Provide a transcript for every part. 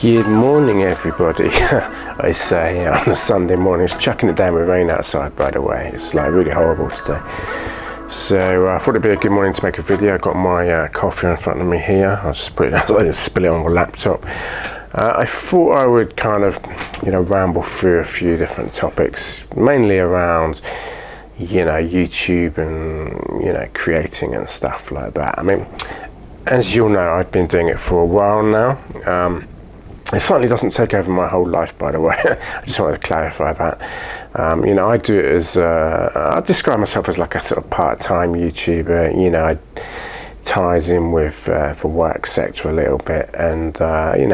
Good morning, everybody. I say on a Sunday morning. It's chucking it down with rain outside, by the way. It's like really horrible today. So I thought it'd be a good morning to make a video. I've got my coffee in front of me here. I'll just put it out, I'll spill it on my laptop. I thought I would kind of, ramble through a few different topics, mainly around, YouTube and, creating and stuff like that. I mean, as you'll know, I've been doing it for a while now. It certainly doesn't take over my whole life, by the way. I just wanted to clarify that. I do it as, I describe myself as like a sort of part-time YouTuber, ties in with the work sector a little bit, and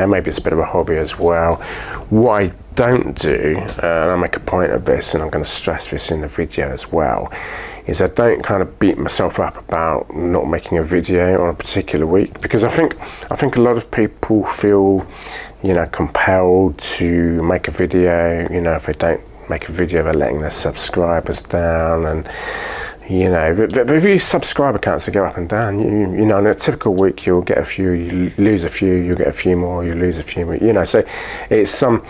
maybe it's a bit of a hobby as well. What I don't do, and I make a point of this, and I'm going to stress this in the video as well, is I don't kind of beat myself up about not making a video on a particular week, because I think a lot of people feel compelled to make a video. If they don't make a video, they're letting their subscribers down, and the view subscriber counts to go up and down. In a typical week, you'll get a few, you lose a few, you'll get a few more, you lose a few more. So it's a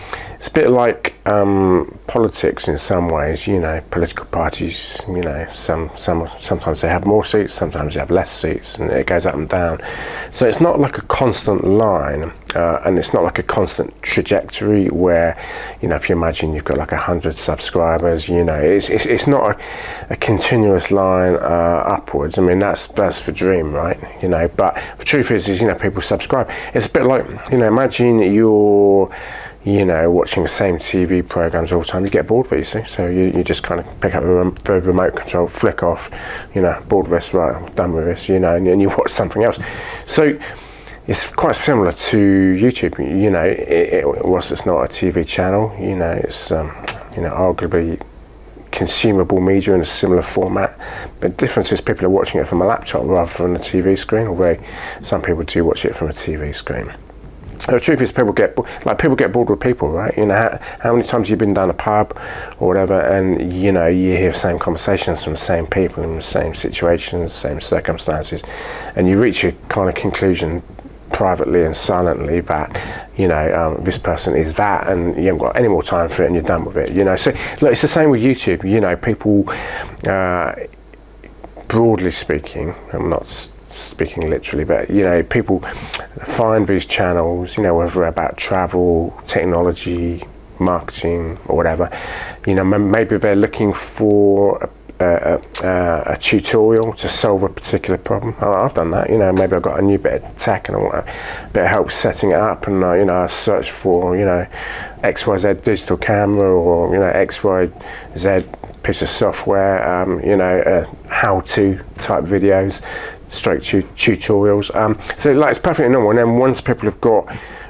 bit like politics in some ways. Political parties. Sometimes they have more seats, sometimes they have less seats, and it goes up and down. So it's not like a constant line, and it's not like a constant trajectory where, if you imagine you've got like 100 subscribers, it's not a continuous line upwards. I mean, that's the dream, right? But the truth is people subscribe. It's a bit like, imagine you're watching the same TV programs all the time. You get bored of it, you see. So you just kind of pick up the remote control, flick off, bored of this, right, I'm done with this, and you watch something else. So it's quite similar to YouTube. Whilst it's not a TV channel, it's arguably consumable media in a similar format, but the difference is people are watching it from a laptop rather than a TV screen, although some people do watch it from a TV screen. The truth is, people get bored with people, right? How many times you've been down a pub or whatever, and you hear the same conversations from the same people in the same situations, same circumstances, and you reach a kind of conclusion privately and silently that this person is that, and you haven't got any more time for it, and you're done with it. So look, it's the same with YouTube. People, broadly speaking, I'm not speaking literally, but people find these channels, whether about travel, technology, marketing, or whatever. Maybe they're looking for a tutorial to solve a particular problem. I've done that. Maybe I've got a new bit of tech and I want a bit of help setting it up, and I search for XYZ digital camera, or XYZ piece of software, how-to type videos, stroke tutorials. So it's perfectly normal. And then once people have got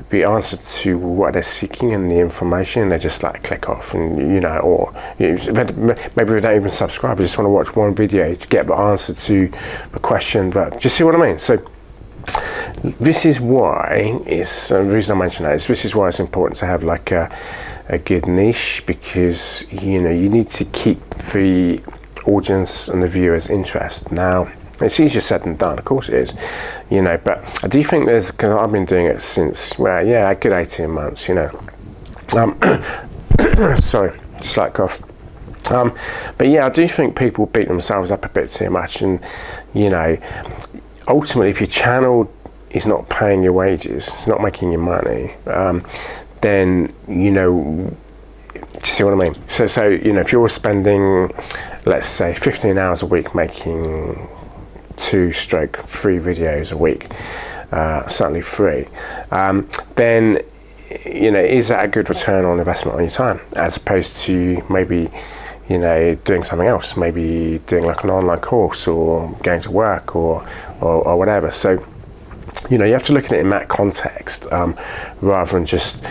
the answer to what they're seeking and the information, they just like click off, and or maybe they don't even subscribe. They just want to watch one video to get the answer to the question. But do you see what I mean? So this is why the reason I mention that is this is why it's important to have like a good niche, because you need to keep the audience and the viewers' interest. Now, it's easier said than done, of course it is, but I do think because I've been doing it since, a good 18 months, sorry, slight cough. But I do think people beat themselves up a bit too much, and, ultimately, if your channel is not paying your wages, it's not making you money, then, do you see what I mean? So if you're spending, let's say, 15 hours a week making 2-3 videos a week, certainly 3, then is that a good return on investment on your time, as opposed to maybe doing something else, maybe doing like an online course, or going to work, or whatever. So you have to look at it in that context, rather than just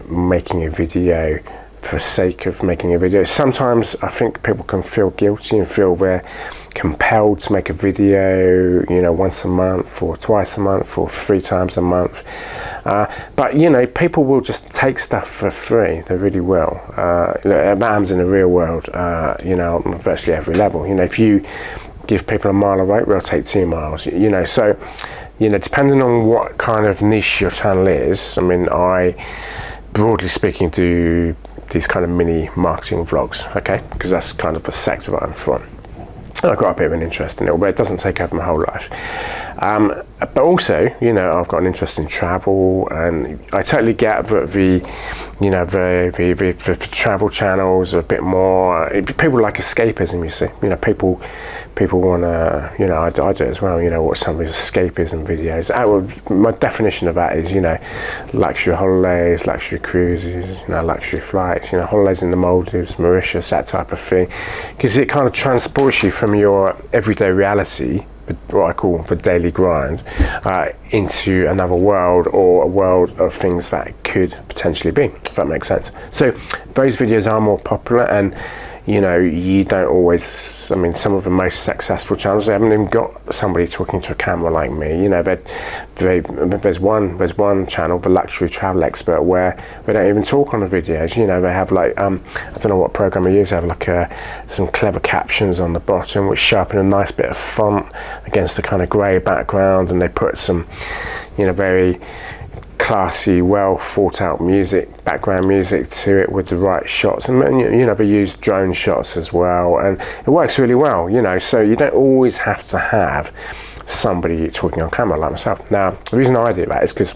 making a video for the sake of making a video. Sometimes I think people can feel guilty and feel they're compelled to make a video, once a month, or twice a month, or 3 times a month. But people will just take stuff for free. They really will. That happens in the real world. On virtually every level. If you give people a mile away, we'll take 2 miles, you know. So, you know, depending on what kind of niche your channel is, I mean, I, broadly speaking, do these kind of mini marketing vlogs, okay, because that's kind of the sector that I'm from. I've got a bit of an interest in it, but it doesn't take over my whole life. But also, you know, I've got an interest in travel, and I totally get that the travel channels are a bit more. People like escapism, you see. You know, people want to. You know, I do it as well. You know, watch some of these escapism videos. My definition of that is, you know, luxury holidays, luxury cruises, you know, luxury flights. You know, holidays in the Maldives, Mauritius, that type of thing, because it kind of transports you from your everyday reality, what I call the daily grind, into another world, or a world of things that could potentially be, if that makes sense. So those videos are more popular, and you know, you don't always, I mean, some of the most successful channels, they haven't even got somebody talking to a camera like me. You know, there's one channel, the Luxury Travel Expert, where they don't even talk on the videos. You know, they have like, I don't know what program they use, they have like some clever captions on the bottom, which show up in a nice bit of font against the kind of grey background, and they put some, you know, very classy, well thought out background music to it with the right shots, and you know, they use drone shots as well, and it works really well, you know. So you don't always have to have somebody talking on camera like myself. Now, the reason I do that is because,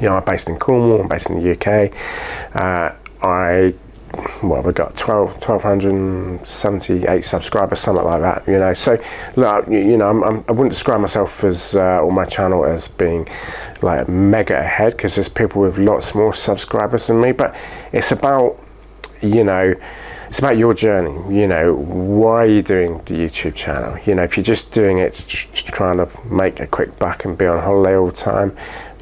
you know, I'm based in Cornwall, I'm based in the UK. I've got 1,278 subscribers, something like that, you know. So, look, you know, I wouldn't describe myself as, or my channel as being like mega ahead, because there's people with lots more subscribers than me, but it's about, you know, it's about your journey. You know, why are you doing the YouTube channel? You know, if you're just doing it trying to make a quick buck and be on holiday all the time,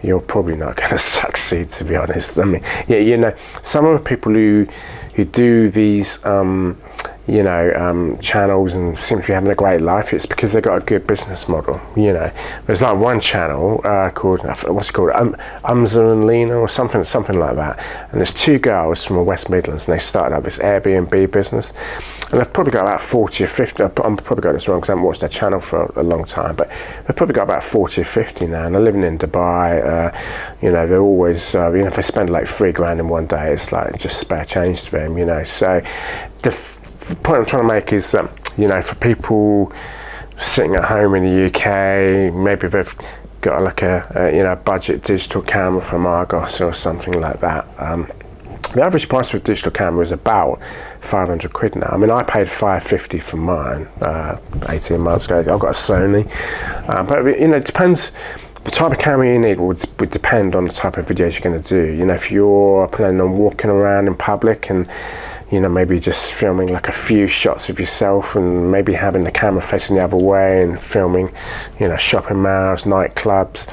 you're probably not going to succeed, to be honest. I mean, yeah, you know, some of the people who do these, you know, channels and seem to be having a great life, it's because they've got a good business model. You know, there's like one channel called, what's it called, Umza and Lena or something like that. And there's 2 girls from the West Midlands, and they started up this Airbnb business. And they've probably got about 40 or 50, I'm probably got this wrong because I haven't watched their channel for a long time, but they've probably got about 40 or 50 now, and they're living in Dubai. You know, they're always, you know, if they spend like $3,000 in one day, it's like just spare change to them, you know. So the point I'm trying to make is that, you know, for people sitting at home in the UK, maybe they've got like a you know, budget digital camera from Argos or something like that. The average price for a digital camera is about 500 quid now. I mean, I paid $550 for mine 18 months ago. I've got a Sony, but you know, it depends. The type of camera you need would depend on the type of videos you're going to do. You know, if you're planning on walking around in public and, you know, maybe just filming like a few shots of yourself, and maybe having the camera facing the other way and filming, you know, shopping malls, nightclubs,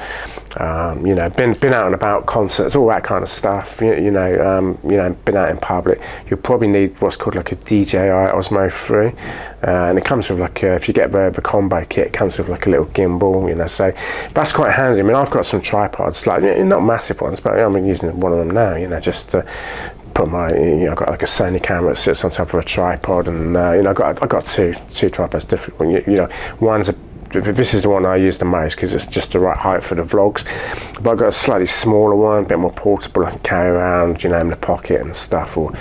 you know, been out and about, concerts, all that kind of stuff. You know, been out in public. You'll probably need what's called like a DJI Osmo 3, and it comes with like if you get the combo kit, it comes with like a little gimbal. You know, so that's quite handy. I mean, I've got some tripods, like not massive ones, but I'm using one of them now. You know, just to put my, you know, I've got like a Sony camera that sits on top of a tripod, and you know, I got two tripods, different. You know, this is the one I use the most because it's just the right height for the vlogs, but I've got a slightly smaller one, a bit more portable. I can carry around, you know, in the pocket and stuff, or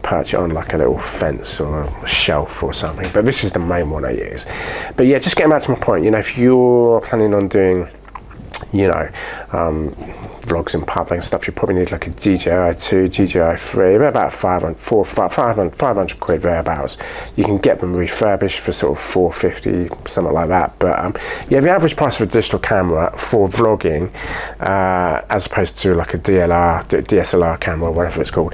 perch it on like a little fence or a shelf or something. But this is the main one I use. But yeah, just getting back to my point, you know, if you're planning on doing, you know, vlogs in public and stuff, you probably need like a DJI 2, DJI 3, about 500 quid thereabouts. You can get them refurbished for sort of 450, something like that. But yeah, the average price of a digital camera for vlogging, as opposed to like a DSLR camera, or whatever it's called,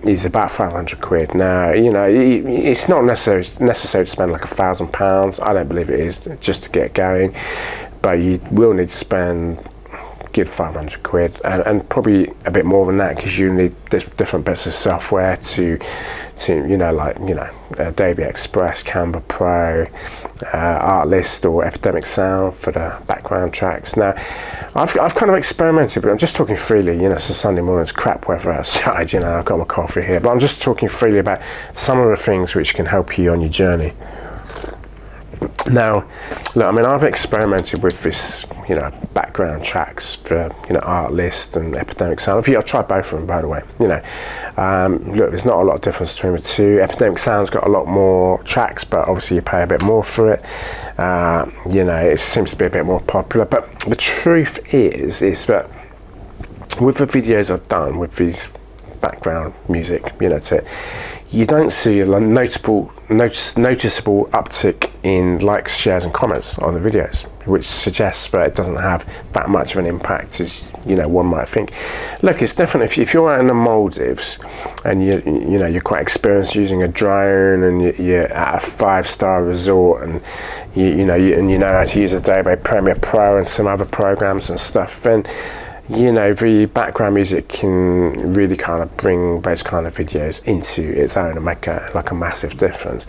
is about 500 quid. Now, you know, it's not necessary to spend like £1,000. I don't believe it is, just to get going. But you will need to spend good 500 quid, and probably a bit more than that, because you need different bits of software to you know, like, you know, Adobe Express, Canva Pro, Artlist or Epidemic Sound for the background tracks. Now, I've kind of experimented, but I'm just talking freely. You know, it's a Sunday morning, it's crap weather outside. You know, I've got my coffee here, but I'm just talking freely about some of the things which can help you on your journey. Now, look, I mean, I've experimented with this, background tracks for, Artlist and Epidemic Sound. I've tried both of them, by the way. Look, there's not a lot of difference between the two. Epidemic Sound's got a lot more tracks, but obviously you pay a bit more for it. It seems to be a bit more popular. But the truth is that with the videos I've done with these background music, you don't see a noticeable uptick in likes, shares and comments on the videos, which suggests that it doesn't have that much of an impact as one might think. Look, it's different if you're out in the Maldives and you're quite experienced using a drone and you're at a 5-star resort and you know how to use Adobe Premiere Pro and some other programs and stuff, then the background music can really kind of bring those kind of videos into its own and make a massive difference.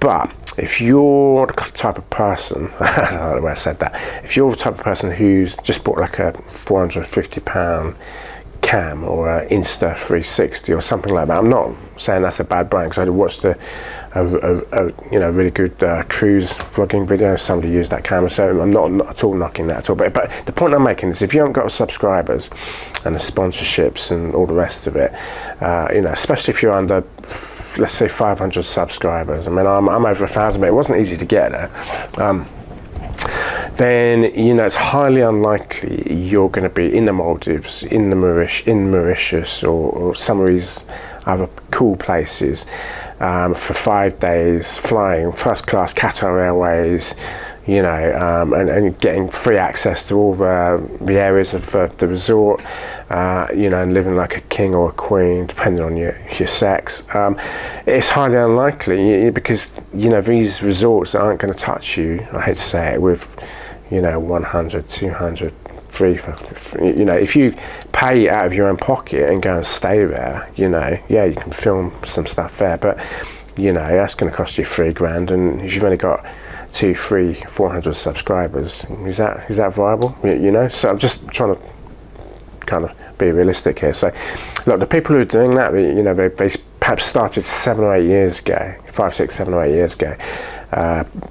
But if you're the type of person, I don't know the way I said that, if you're the type of person who's just bought like a £450 cam or an Insta360 or something like that, I'm not saying that's a bad brand, because I watched a really good cruise vlogging video. Somebody used that camera, so I'm not at all knocking that at all. But the point I'm making is, if you haven't got subscribers and the sponsorships and all the rest of it, especially if you're under, let's say, 500 subscribers. I mean, I'm over 1,000, but it wasn't easy to get there. Then it's highly unlikely you're going to be in the Maldives, in Mauritius, or some of these other cool places for 5 days, flying first class Qatar Airways, and getting free access to all the areas of the resort, and living like a king or a queen, depending on your sex. It's highly unlikely, because these resorts aren't going to touch you, I hate to say it, with 100, 200, 300. If you pay out of your own pocket and go and stay there, you can film some stuff there, but that's going to cost you $3,000, and if you've only got 200, 300, 400 subscribers, is that viable? So I'm just trying to kind of be realistic here. So look, the people who are doing that, they perhaps started 7 or 8 years ago, 5, 6, 7 or 8 years ago,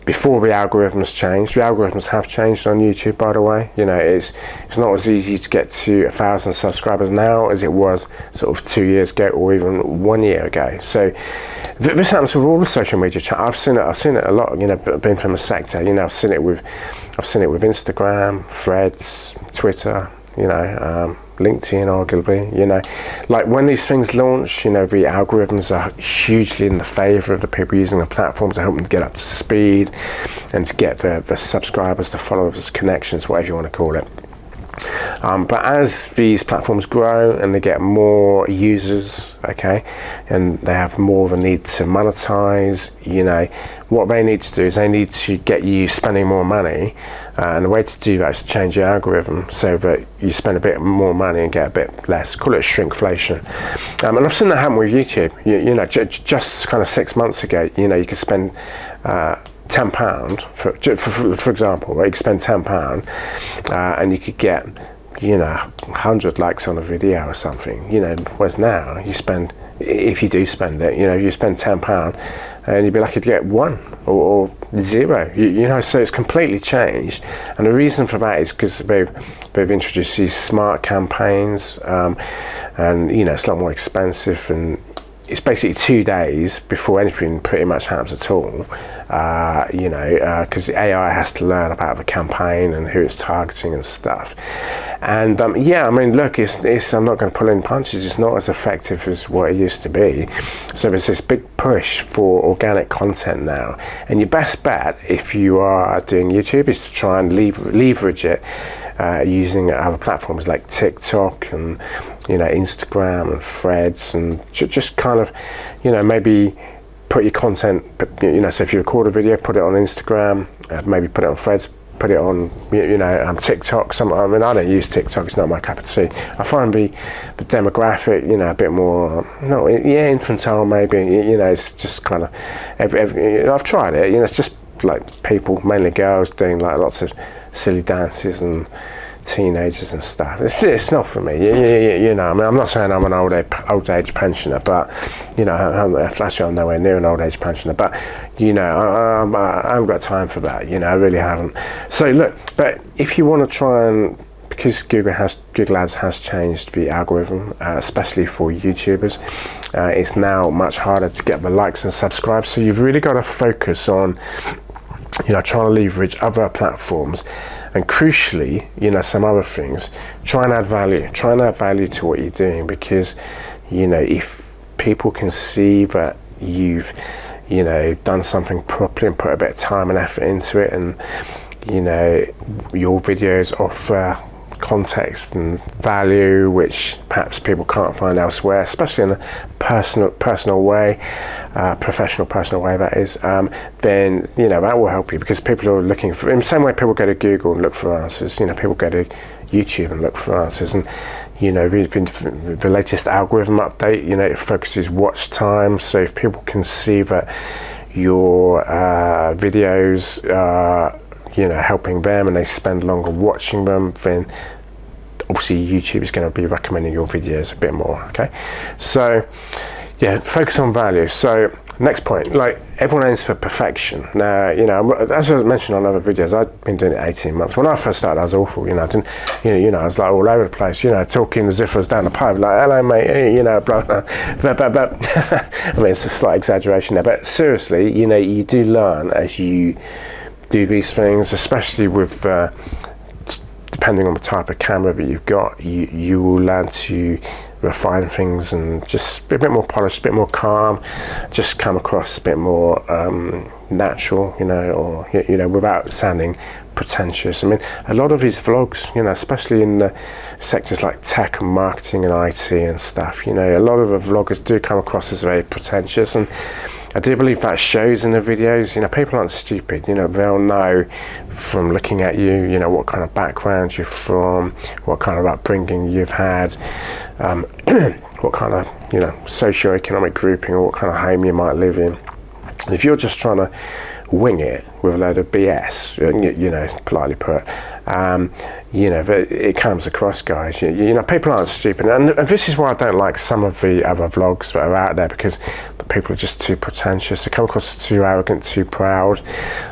before the algorithms changed. The algorithms have changed on YouTube, by the way. It's not as easy to get to 1,000 subscribers now as it was sort of 2 years ago or even 1 year ago. So this happens with all the social media channels. I've seen it a lot. Being from a sector, I've seen it with Instagram, Threads, Twitter, LinkedIn, arguably, like when these things launch, the algorithms are hugely in the favor of the people using the platform to help them to get up to speed and to get the subscribers, the followers, connections, whatever you want to call it. But as these platforms grow and they get more users, and they have more of a need to monetize, what they need to do is they need to get you spending more money, and the way to do that is to change your algorithm so that you spend a bit more money and get a bit less. Call it shrinkflation. And I've seen that happen with YouTube. Just kind of 6 months ago, you could spend £10 for example, right? You could spend £10 and you could get 100 likes on a video or something, whereas now you spend, if you do spend it, you spend £10 and you'd be lucky to get 1 or 0, so it's completely changed. And the reason for that is because they've introduced these smart campaigns, and it's a lot more expensive, and it's basically 2 days before anything pretty much happens at all, because the AI has to learn about the campaign and who it's targeting and stuff. And look, it's I'm not going to pull in punches. It's not as effective as what it used to be. So there's this big push for organic content now, and your best bet if you are doing YouTube is to try and leverage it using other platforms like TikTok and Instagram and Threads, and just kind of maybe put your content, so if you record a video, put it on Instagram, maybe put it on Threads, put it on TikTok. I don't use TikTok, it's not my cup of tea. I find the demographic a bit more infantile maybe. It's just kind of I've tried it. It's just like people, mainly girls, doing like lots of silly dances and teenagers and stuff. It's not for me. You know, I mean, I'm not saying I'm an old age pensioner, but you know, I'm nowhere near an old age pensioner. But you know, I haven't got time for that. You know, I really haven't. So look, but if you want to try and, because Google Ads has changed the algorithm, especially for YouTubers, it's now much harder to get the likes and subscribes. So you've really got to focus on, you know, trying to leverage other platforms, and crucially, you know, some other things. Try and add value to what you're doing, because, you know, if people can see that you've, you know, done something properly and put a bit of time and effort into it, and, you know, your videos offer context and value which perhaps people can't find elsewhere, especially in a personal way, professional personal way, that is, then, you know, that will help you, because people are looking for, in the same way people go to Google and look for answers, you know, people go to YouTube and look for answers. And, you know, the latest algorithm update, you know, it focuses watch time. So if people can see that your videos are, you know, helping them, and they spend longer watching them, then obviously YouTube is going to be recommending your videos a bit more. Okay, so yeah, focus on value. So next point, like, everyone aims for perfection. Now, you know, as I mentioned on other videos, I've been doing it 18 months. When I first started, I was awful. You know, I didn't, you know, I was like all over the place. You know, talking as if I was down the pub, like, hello mate, you know, blah blah blah blah blah. I mean, it's a slight exaggeration there, but seriously, you know, you do learn as you do these things, especially with depending on the type of camera that you've got, you will learn to refine things and just be a bit more polished, a bit more calm, just come across a bit more natural, you know, or, you know, without sounding pretentious. I mean, a lot of these vlogs, you know, especially in the sectors like tech and marketing and IT and stuff, you know, a lot of the vloggers do come across as very pretentious, and I do believe that shows in the videos. You know, people aren't stupid. You know, they'll know from looking at you, you know, what kind of background you're from, what kind of upbringing you've had, what kind of, you know, socio-economic grouping, or what kind of home you might live in. If you're just trying to wing it with a load of BS, you know, politely put, you know, it comes across, guys. You know, people aren't stupid, and this is why I don't like some of the other vlogs that are out there, because the people are just too pretentious. They come across as too arrogant, too proud.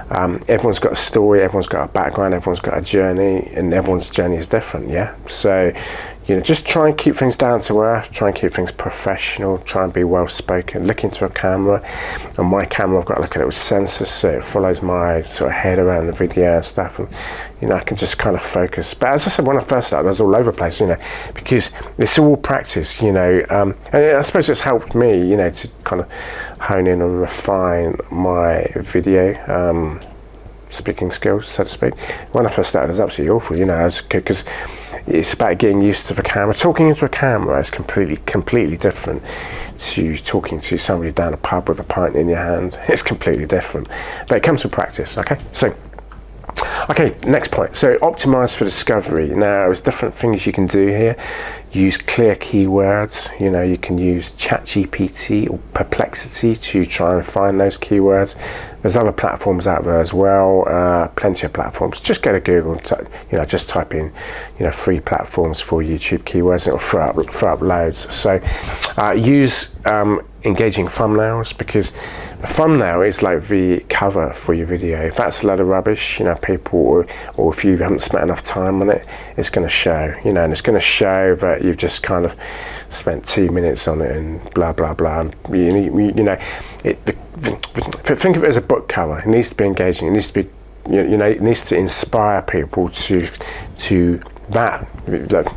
Everyone's got a story, everyone's got a background, everyone's got a journey, and everyone's journey is different. Yeah, so, you know, just try and keep things down to earth, try and keep things professional, try and be well spoken. Look into a camera. On my camera, I've got like a little sensor, so it follows my sort of head around the video and stuff, and, you know, I can just kind of focus. But as I said, when I first started, I was all over the place, you know, because it's all practice, you know, and I suppose it's helped me, you know, to kind of hone in and refine my video speaking skills, so to speak. When I first started, it was absolutely awful, you know, because it's about getting used to the camera. Talking into a camera is completely different to talking to somebody down a pub with a pint in your hand. It's completely different, but it comes with practice. Okay, so okay, next point. So optimize for discovery. Now, there's different things you can do here. Use clear keywords. You know, you can use ChatGPT or Perplexity to try and find those keywords. There's other platforms out there as well, plenty of platforms. Just go to Google, you know, just type in, you know, free platforms for YouTube keywords, and it'll throw up loads. So use engaging thumbnails, because a thumbnail is like the cover for your video. If that's a load of rubbish, you know, people, or if you haven't spent enough time on it, it's going to show, you know, and it's going to show that you've just kind of spent 2 minutes on it and blah blah blah. And you know, think of it as a book cover. It needs to be engaging. It needs to be, you know, it needs to inspire people to that,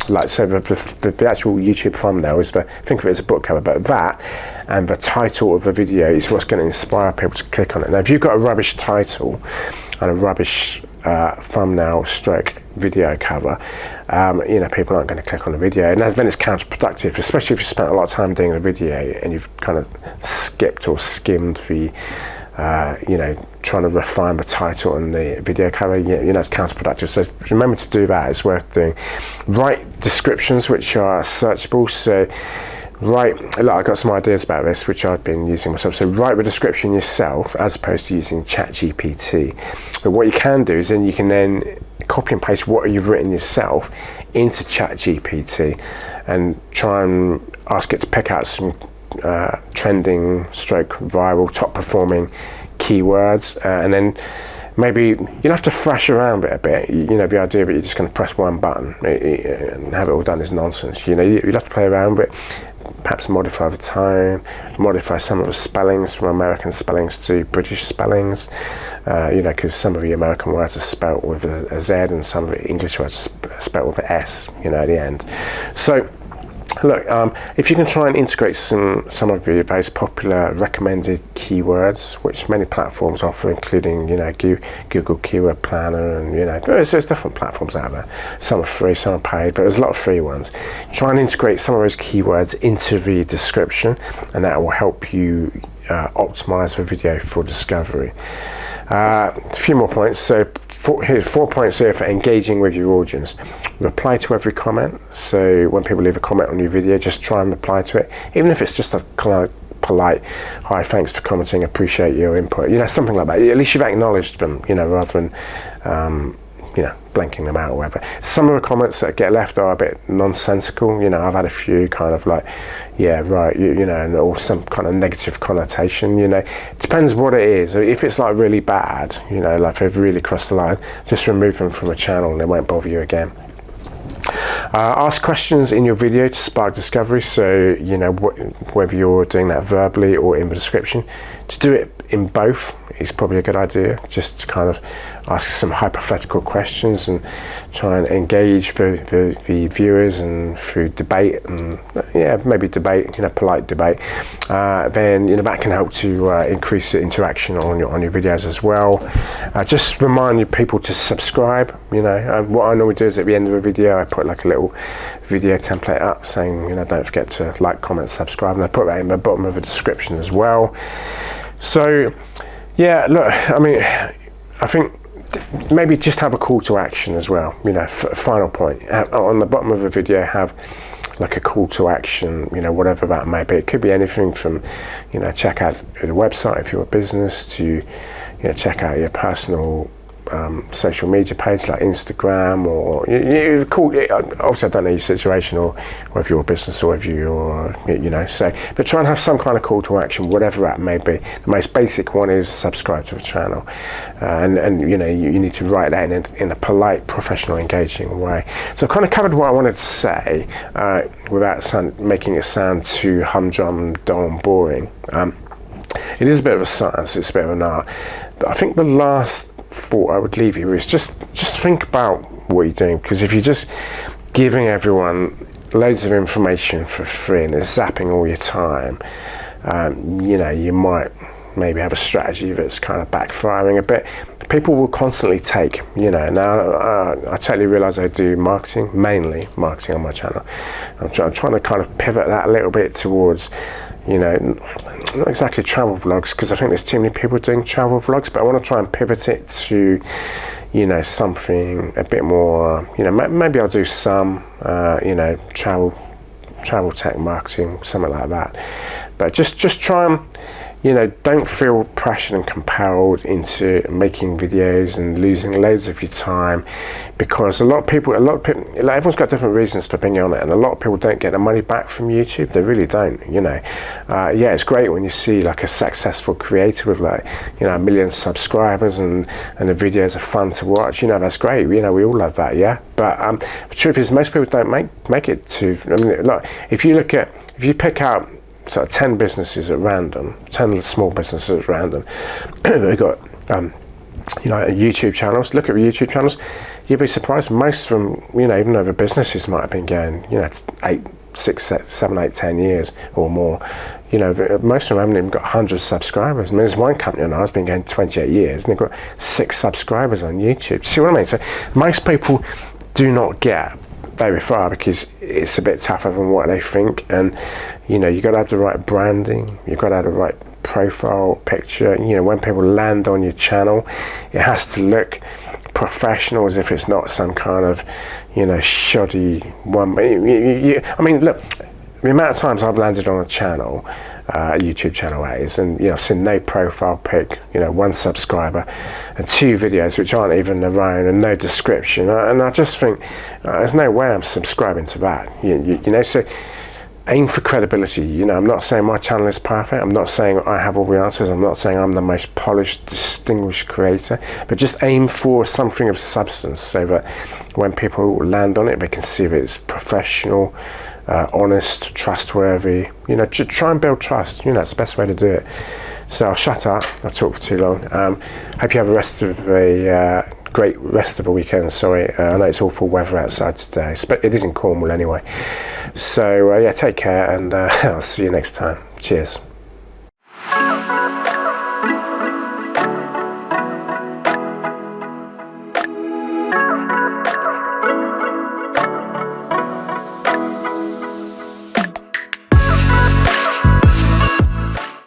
like, so the actual YouTube thumbnail is think of it as a book cover, but that and the title of the video is what's going to inspire people to click on it. Now, if you've got a rubbish title and a rubbish thumbnail stroke video cover, you know, people aren't going to click on the video, and then it's counterproductive, especially if you spent a lot of time doing a video and you've kind of skipped or skimmed the you know, trying to refine the title and the video cover. You know, it's counterproductive. So remember to do that. It's worth doing. Write descriptions which are searchable. So I've got some ideas about this which I've been using myself. So write the description yourself as opposed to using ChatGPT. But what you can do is then you can copy and paste what you've written yourself into ChatGPT and try and ask it to pick out some trending stroke viral top performing keywords, and then maybe you'll have to thrash around it a bit. You know, the idea that you're just going to press one button and have it all done is nonsense. You know, you'll have to play around with it, perhaps modify the tone, modify some of the spellings from American spellings to British spellings, you know, because some of the American words are spelt with a Z and some of the English words are spelt with an S, you know, at the end. So look, if you can try and integrate some of the most popular recommended keywords, which many platforms offer, including, you know, Google Keyword Planner, and, you know, there's different platforms out there. Some are free, some are paid, but there's a lot of free ones. Try and integrate some of those keywords into the description, and that will help you optimize the video for discovery. A few more points. So here's 4 points here for engaging with your audience. Reply to every comment. So when people leave a comment on your video, just try and reply to it, even if it's just a kind of polite, "Hi, thanks for commenting, appreciate your input," you know, something like that. At least you've acknowledged them, you know, rather than you know, blanking them out or whatever. Some of the comments that get left are a bit nonsensical. You know, I've had a few kind of like, "Yeah, right," you know, and or some kind of negative connotation. You know, it depends what it is. If it's like really bad, you know, like if they've really crossed the line, just remove them from a channel and they won't bother you again. Ask questions in your video to spark discovery. So, you know, whether you're doing that verbally or in the description, to do it in both is probably a good idea. Just to kind of ask some hypothetical questions and try and engage the viewers and through debate, and yeah, maybe debate, you know, polite debate. Then, you know, that can help to increase the interaction on your videos as well. Just remind your people to subscribe. You know, what I normally do is at the end of a video, I put like a little video template up saying, you know, don't forget to like, comment, subscribe, and I put that in the bottom of the description as well. So yeah, look, I mean, I think maybe just have a call to action as well. You know, final point, on the bottom of the video, have like a call to action, you know, whatever that may be. It could be anything from, you know, check out the website if you're a business, to, you know, check out your personal social media page like Instagram, or obviously I don't know your situation, or whether you're a business or whether you're, you know, so, but try and have some kind of call to action, whatever that may be. The most basic one is subscribe to the channel, and you know, you need to write that in a polite, professional, engaging way. So I've kind of covered what I wanted to say without making it sound too humdrum, dull and boring. It is a bit of a science, it's a bit of an art, but I think the last thought I would leave you is just think about what you're doing, because if you're just giving everyone loads of information for free and it's zapping all your time, you know, you might maybe have a strategy that's kind of backfiring a bit. People will constantly take, you know, now I totally realize I do marketing, mainly marketing on my channel. I'm trying to kind of pivot that a little bit towards, you know, not exactly travel vlogs, because I think there's too many people doing travel vlogs, but I want to try and pivot it to, you know, something a bit more, you know, maybe I'll do some, you know, travel tech marketing, something like that. But just try and, you know, don't feel pressured and compelled into making videos and losing loads of your time, because a lot of people, like, everyone's got different reasons for being on it, and a lot of people don't get the money back from YouTube. They really don't, you know. Yeah, it's great when you see like a successful creator with, like, you know, 1 million subscribers and the videos are fun to watch. You know, that's great. You know, we all love that, yeah. But the truth is, most people don't make it to. I mean, look, if you pick out sort of 10 businesses at random, 10 small businesses at random, they've got, you know, YouTube channels. Look at the YouTube channels. You'd be surprised. Most of them, you know, even though the businesses might have been going, you know, 6, 7, 8, 10 years or more, you know, most of them haven't even got 100 subscribers. I mean, there's one company now that's been going 28 years and they've got 6 subscribers on YouTube. See what I mean? So most people do not get very far because it's a bit tougher than what they think, and you know, you got to have the right branding, you've got to have the right profile picture. You know, when people land on your channel, it has to look professional, as if it's not some kind of, you know, shoddy one. I mean, look, the amount of times I've landed on a channel, a YouTube channel that is, and I've seen no profile pic, 1 subscriber and 2 videos which aren't even their own and no description, and I just think there's no way I'm subscribing to that. So aim for credibility. I'm not saying my channel is perfect, I'm not saying I have all the answers, I'm not saying I'm the most polished, distinguished creator, but just aim for something of substance so that when people land on it, they can see that it's professional, honest, trustworthy. Try and build trust. It's the best way to do it. So I'll shut up, I've talked for too long. Hope you have a great rest of the weekend. Sorry, I know it's awful weather outside today, but it is in Cornwall anyway. So yeah, take care, and I'll see you next time. Cheers.